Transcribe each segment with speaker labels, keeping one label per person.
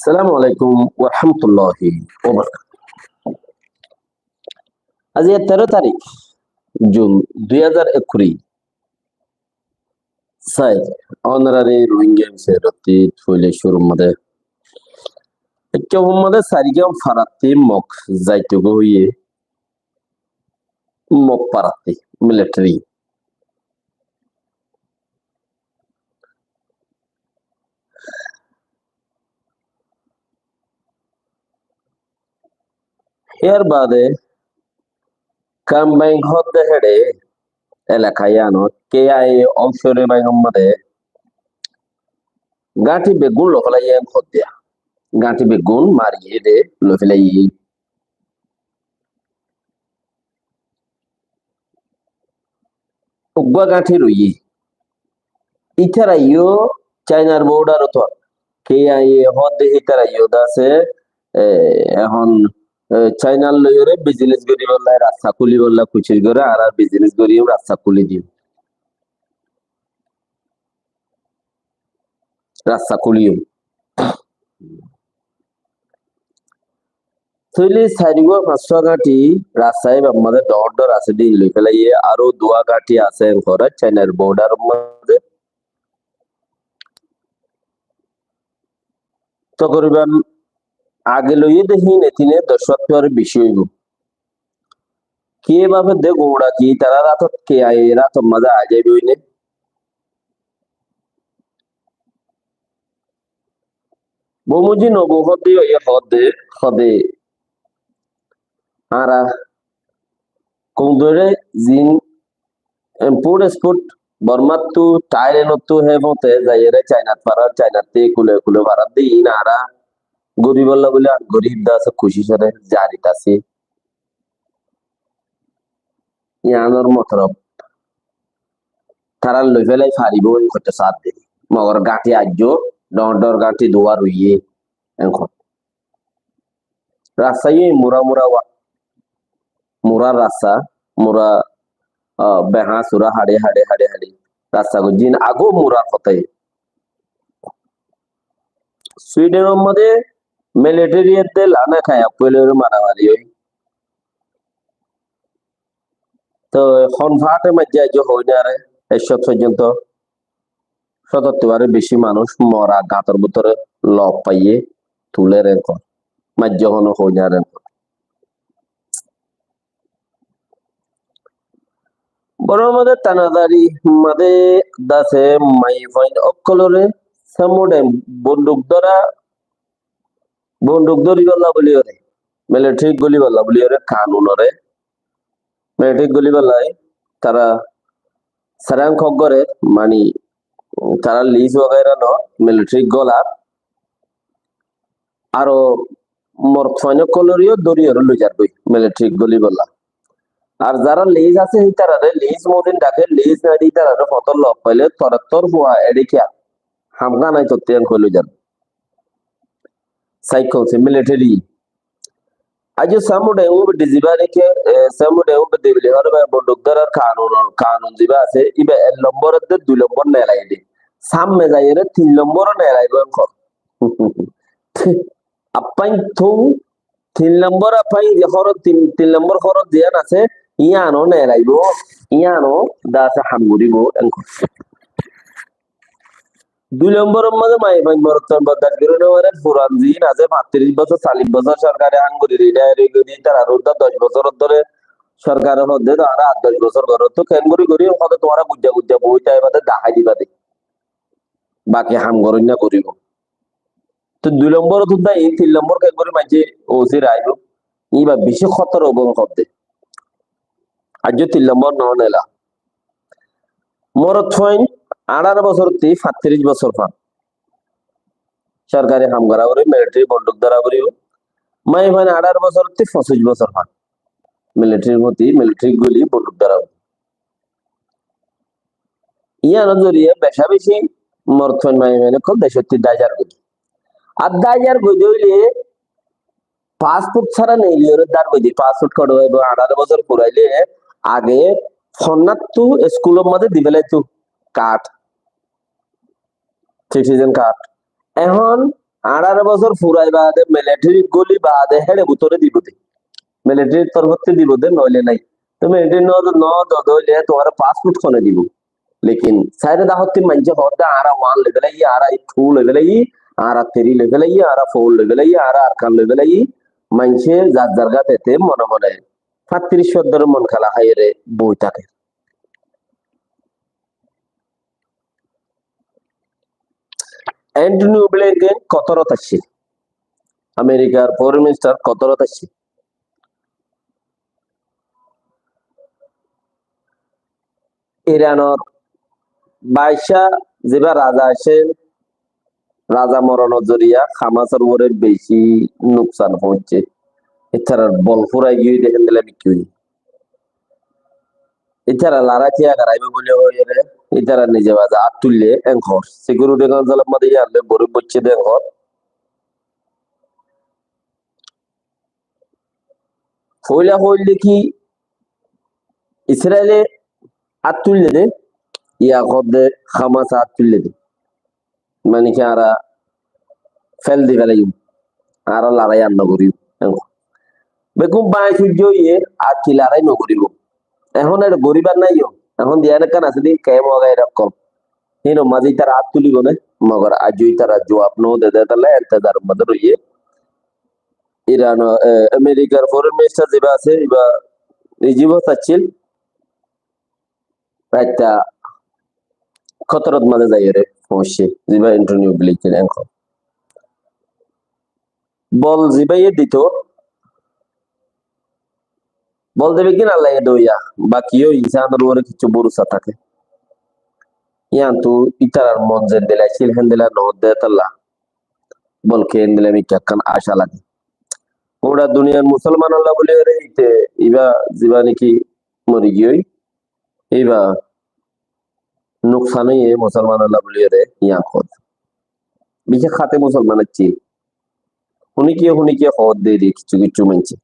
Speaker 1: সালামু আলাইকুম ওয়া রাহমাতুল্লাহি ওয়া বারাকাতুহু। আজ 13 তারিখ জুন 2021 সাই অনারারি রোহিঙ্গা সেরতি থইলে শুরুমদে একমদে সারিগাম ফারাতি মক যাইতুগো হইয়ে মক পারাতি মিলিটারি এর বাদে কাম হদ্দে হেডে এলাকায় আনো কে আই অংশরে বাইগমদে গাঁটি বেগুন লকলাই হদ্দিয়া গাঁটি বেগুন মারিয়ে দে লফেলাই উগ্বা গাঁঠি রুই ইথারাইও চাইনার বর্ডার তো কে আই হদ্দে ইথারাইও দাসে এখন চাইনার লইরে বিজনেস করি বললা রাস্তা খুলি বললা কুচির করে আর বিজনেস করিও রাস্তা খুলি দিও রাস্তা খুলিও থইলে সাইরিগো পাঁচশো গাঁটি রাস্তায় আমাদের ডর ডর আছে দিন লই ফেলাইয়ে আরো দুয়া গাঁটি আছে ঘরে চাইনার বর্ডার মধ্যে তকরিবান আগে লইয়ে দেখি নেতিনে 10 বেশি হইব কে ভাবে দে গোড়া কি তারা রাত কে আই রাত মজা আ যাইবে হইনে বমুজি নবু হদে ইয়ে হদে হদে আরা কোন ধরে জিন ইম্পোর্ট এক্সপোর্ট বর্মাত্তু টাইরেনত্তু হে মতে যাইরে চাইনাত পারার চাইনাতে কুলে কুলে ভাড়া দিই না আরা গরিব আল্লাহ বলে আর গরিব দাস খুশি সরে জারিত আছে ইয়ানোর মতলব তারা লই ফেলাই ফারিব করতে সাথ দিই মগর গাঁটি আজ্য ডর ডর গাঁটি দোয়া রইয়ে এখন রাস্তায় মুরা মুরা মুরা রাস্তা মুরা বেহা সুরা হাড়ে হাড়ে হাড়ে হাড়ে রাস্তা জিন আগো মুরা হতে সুইডেনের মধ্যে মিলিটারিতে লানা খায়া পয়লের মারামারি হই তো হনফাটে মাঝে আজ হই না রে এসব পর্যন্ত 77 বেশি মানুষ মরা গাতর ভিতরে লব পাইয়ে তুলে রেখ মাঝে হন হই না রে বড় আমাদের তানাদারি মাদে দাসে মাই ফাইন অকলরে সামুডে বন্দুক ধরি গল্লা বলি ওরে মিলিটারি গুলি বল্লা বলি ওরে কানুন ওরে মিলিটারি গুলি বল্লাই তারা সারাং খগরে মানে তারা লিজ वगैरह ন মিলিটারি গলা আরো মরফানো কলরিও দরিয়র লুজার বই মিলিটারি গুলি বল্লা আর যারা লিজ আছে তারা লিজ মদিন ডাকে লিজ না দি তারা ফটো লক পাইলে তরত্তর হুয়া এডিকিয়া হামগা নাই তো তেন কইলো যান সাইকো সে মিলিটারি আজো সামুডে ও ডিজিবারে কে সামুডে ও দেবলে হরবে বন্দুকদার আর কানুন দিবা আছে ইবে 1 নম্বর দে 2 নম্বর নে লাইডি সামনে যাইরে 3 নম্বর নে লাইবো কর আপাই থু 3 নম্বর আপাই হর 3 নম্বর হর দিয়ান আছে ইয়ানো নে লাইবো ইয়ানো দাসা হামগুরিবো এনকো 2 নম্বরের মধ্যে মাই ভাই মরতন বদার গিরনে ওরে পুরান জিন আছে 35 বছর 40 বছর সরকারে আঙ্গুরি রিটায়ার গদি তার আর 10 বছর ধরে সরকারের মধ্যে আর 10 বছর করে তো কেনগুরি করি কত তোমারা গুজ্জা গুজ্জা বই চাই বাদে দেখাই দিবা দে বাকি হাম করুন না করিব তো 2 নম্বর তো দা এই 3 নম্বর কেনগুরি মাঝে ওসি রাইব ইবা বেশি খতর এবং হতে আজ 3 নম্বর নেলা মরত হইন 18 বছর 35 বছর পান সরকারি হাম করা করে মিলিটারি বন্দুক ধরা করিও মাই মানে 18 বছর 25 বছর পান মিলিটারির মধ্যে মিলিটারি গুলি বন্দুক ধরা ইয়া নজরিয়ে বেশা বেশি মরথন মাই মানে খুব 63,000 গুলি আর 1000 গুলি হইলে পাসপোর্ট ছাড়া নেই লিওর দার গুলি পাসপোর্ট কার্ড হইব 18 বছর পুরাইলে আগে ফন্নাত তু স্কুলের মধ্যে দিবেলাই তু কার্ড সিটিজেন কার্ড এখন 18 বছর ফুরাই বাদে মিলিটারি গলি বাদে হেড়ে ভিতরে দিব দে মিলিটারি তরফতে দিব দে নইলে নাই তো মিলিটারি ন দইলে তোমার পাসপোর্ট কোনে দিব लेकिन सारे दाहती मंजे होता आरा वन लेवल है आरा टू लेवल है आरा थ्री लेवल है आरा फोर लेवल है आरा आरकान लेवल है मंजे जात जरगा देते मन मन है 35 मन खाला है रे बोईता के एंटोनियो ब्लिंकेन कतरत आछे আমেরিকার ফরেন মিনিস্টার কতরত আসছে ইরানের বাইশা যেবা রাজা আসে রাজা মরণ জরিয়া হামাসের উপরে বেশি নুকসান হচ্ছে এছাড়া বল ফুরাই গিয়ে দেখেন দিলে বিক্রি এছাড়া লারাচিয়া গারাইবে বলে হয়ে এছাড়া নিজে বাজা আর তুললে এঙ্কর সিকিউরিটি কাউন্সিলের মধ্যে আনলে গরিব বচ্ছে এঙ্কর হইলা হইলে কি ইসরায়েলে আর তুললে দে ইয়া কদে হামাস আর তুললে দে মানে কি আরা ফেল দি ফেলাই আরা লড়াই আর নগরিব বেকুম বাই সূর্য ইয়ে আর কি লড়াই নগরিব এখন আর গরিবার নাই এখন দিয়া না কান আছে দি কে মগা এরকম হিনো মাঝি তার হাত তুলি গনে মগর আজই তারা জবাব নো দে দে তাহলে ইন্তজার মধ্যে রইয়ে ইরান আমেরিকার ফরেন মিনিস্টার যেবা আছে এবা রিজিভ চাচ্ছিল একটা খতরত মাঝে যাই রে পৌঁছে যেবা এন্টনিও ব্লিংকেন এঙ্ক বল যেবাইয়ে দিত বল দেবে কিনা আল্লাহ দইয়া বাকিও ইনসানের উপরে কিছু ভরসা থাকে ইয়ান তো ইতার মন জেন দিলা ছিল হেন্দিলা নো দে তাল্লা বলকে হেন্দিলা মি কাকান আশা লাগে ওরা দুনিয়ার মুসলমান আল্লাহ বলে রে ইতে ইবা জিবা নাকি মরি গিয়ে ইবা নুকসানই এ মুসলমান আল্লাহ বলে রে ইয়া খোদ বিশে খাতে মুসলমানের চি হুনি কি খোদ দে রে কিছু কিছু মানছে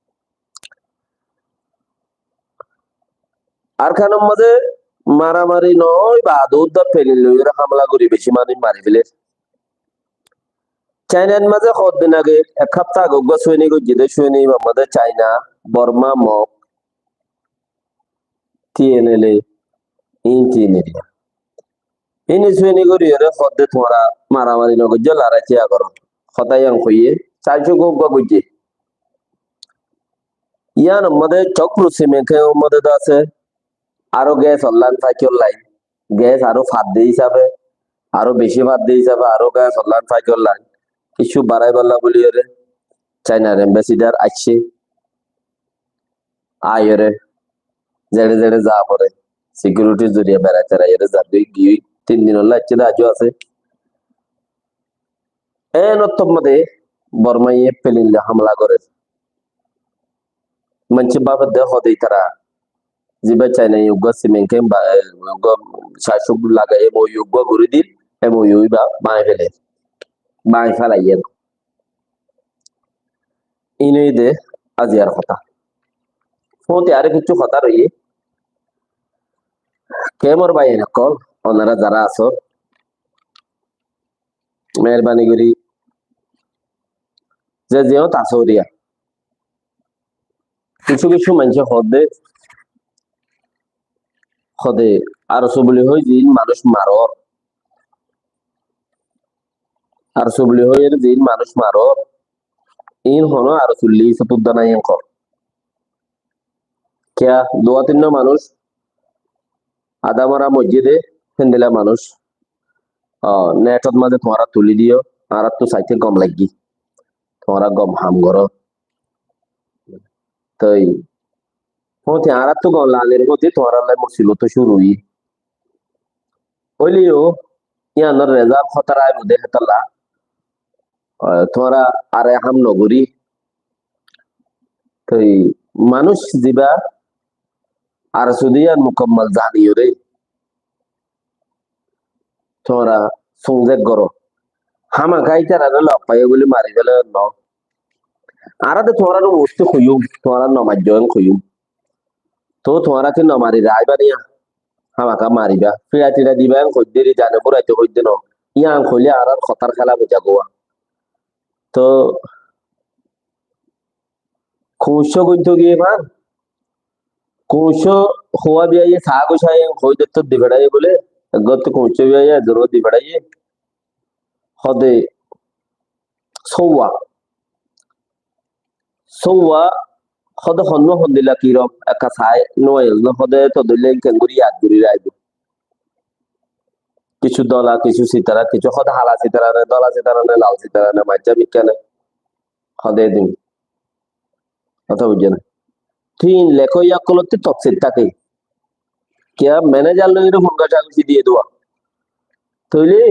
Speaker 1: আর খানের মধ্যে মারামারি নয় বা দৌড় ফেলে লইরা হামলা করি বেশি মানুষ মারি ফেলে চাইনার মাঝে কতদিন আগে এক সপ্তাহ আগে সৈনিক জিদে সৈনিক আমাদের চাইনা বর্মা মক টিএনএলএ ইঞ্জিনিয়ারিং ইনি সৈনিক করিয়ে কদ্দে তোমরা মারামারি নগর লড়াই চেয়া করো হতাই আং কইয়ে চাইছো গো গুজে ইয়ান আমাদের চক্র সিমেকে আমাদের আছে আরো gas online cycle line gas আরো ফাঁদ দিয়ে হিসাবে আরো বেশি ফাঁদ দিয়ে হিসাবে আরো গ্যাস অনলাইন সাইকেল লাইন কিছু বাড়াই বললা বলি রে চাইনার এম্বাসিডার আসছে আয় রে জেড়ে জেড়ে যা পরে সিকিউরিটি জরিয়া বেড়াইতে রাই রে যাবে গিয়ে 3 দিন হল আছে আজও আছে এ নত্তম মধ্যে বর্মাইয়ে পেলিনলে হামলা করে manci baba de hode tara jiba china yugo simenke ba yugo shashub laga emo yugo guridil emo yuba ba fele ba fala yen ইনে দে আজিয়ার কথা ফোতে আরে কিছু কথা রইয়ে কেমর ভাই কল ওনারা যারা আছো মেহরবানি করি যে যেও তাসরিয়া কিছু কিছু মানুষ হদে আর সবলি হই দিন মানুষ মারর আর সবলি হই দিন মানুষ মারর ইন হনো আর চুল্লি সতুদ্দা নাই কর কেয়া দোয়া তিন মানুষ আদামারা মসজিদে হেন্দিলা মানুষ নেটত মাঝে তোমারা তুলি দিও আর তো সাইতে গম লাগি তোমারা গম হাম করো তাই হতে আর তো গম লালের মধ্যে তোমারা লাই মুসিবত শুরু হইলিও ইয়ানোর রেজাল্ট খতরায় বুঝে হেতালা তোমরা আরে হাম নগরী তাই মানুষ দিবা আর শুধু আর মুকম্মল জানিও রে তোমরা সংযোগ করো হামা খাইতে আর লপাই বলে মারি গেলে ন আর তোমরা বস্তু খুঁজুম তোমরা নমাজ জয়েন খুঁজুম তো তোমরা কি নমারি রাইবা নিয়া হামাকা মারিবা ফিরা টিরা দিবা কদ্দেরি জানে বুড়াইতে কদ্দে ন ইয়াং খইলে আর খতার খেলা বুঝা গোয়া তো খুশ কিন্তু গিয়ে মান খুশ হওয়া বিয়ে সাগো সাই হইতে তো দিবেড়াই বলে গত খুশ বিয়ে জরুর দিবেড়াই হদে সৌয়া সৌয়া হদে হন্য হদিলা কিরম একা সাই নয় হদে তো দিলে কেঙ্গুরি ইয়াদ গুরি রাইব কিছু দলা কিছু সিতারা কিছু হদে হালা সিতারা নে দলা সিতারা নে লাল সিতারা নে মাজ্জা বিজ্ঞানে হদে দিন কথা বুঝছে না তিন লেখো ইয়া কলতে তফসিল থাকে क्या मैनेजर लोग हुनका चाकरी দিয়ে দেওয়া তইলে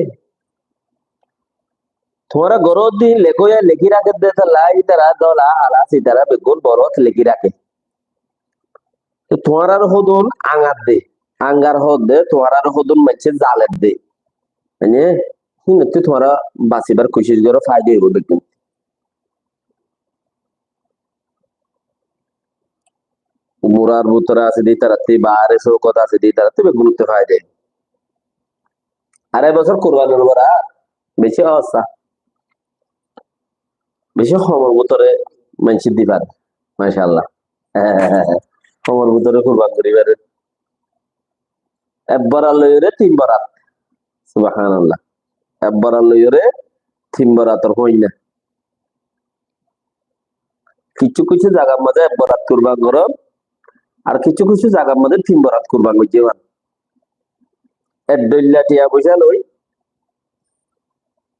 Speaker 1: তোমারা গরদ দিন লেখো ইয়া লেখি রাখে দে লাই তারা দলা হালা সিতারা বেগুন বরত লেখি রাখে তো তোমার হদুন আঙ্গার দে আঙ্গার হদ দে তোমার হদুন মাইছে জালের দে মানে হিনতে তোমারা বাঁচিবার কোশিশ করো ফায়দা হইব দেখুন মুরার ভিতরে আছে দি তারাতে বাহারে শৌকত আছে দি তারাতে বেগুনতে ফায়দা আড়াই বছর কোরবানির ওরা বেশি অবস্থা বেশি সময় ভিতরে মানসি দিবার মাশাআল্লাহ সময়ের ভিতরে কোরবান করিবার একবার লইরে তিন বরাত সুবহানাল্লাহ একবার লইরে তিন বরাতর হই না কিছু কিছু জায়গার মধ্যে এক বরাত কুরবান করো আর কিছু কিছু জায়গার মধ্যে তিন বরাত কুরবান করছে এক দইল্লা টিয়া পয়সা লই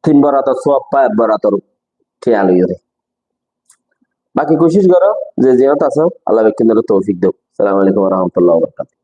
Speaker 1: তিন বরাতর সব পা এক বরাতর টিয়া লইরে বাকি কোশিশ করো যে যেত আছো আল্লাহ কেন্দ্র তৌফিক দেব। আসসালামু আলাইকুম ওয়া রাহমাতুল্লাহি ওয়া বারাকাতুহু।